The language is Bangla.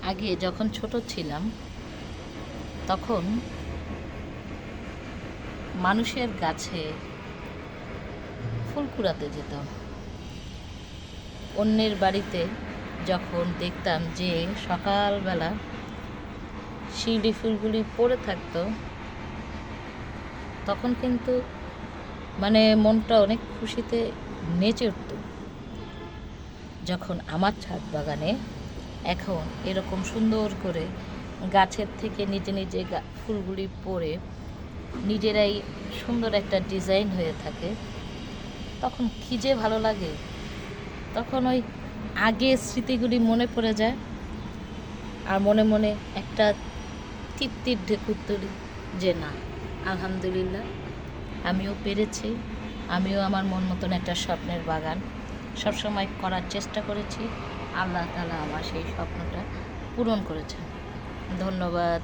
আগে যখন ছোট ছিলাম তখন মানুষের গাছে ফুল কুড়াতে যেতাম। অন্যের বাড়িতে যখন দেখতাম যে সকালবেলা শিউলি ফুলগুলি পড়ে থাকতো, তখন কিন্তু মনটা অনেক খুশিতে নেচে উঠত। যখন আমার ছাদ বাগানে এখন এরকম সুন্দর করে গাছের থেকে নিজে নিজে ফুলগুলি পড়ে নিজেরাই সুন্দর একটা ডিজাইন হয়ে থাকে, তখন কী যে ভালো লাগে। তখন ওই আগের স্মৃতিগুলি মনে পড়ে যায়, আর মনে মনে একটা তৃপ্তির ঢেকুর তুলি যে না, আলহামদুলিল্লাহ আমিও পেরেছি, আমিও আমার মন মতন একটা স্বপ্নের বাগান সবসময় করার চেষ্টা করেছি। আল্লাহ তাআলা আমার সেই স্বপ্নটা পূরণ করেছেন। ধন্যবাদ।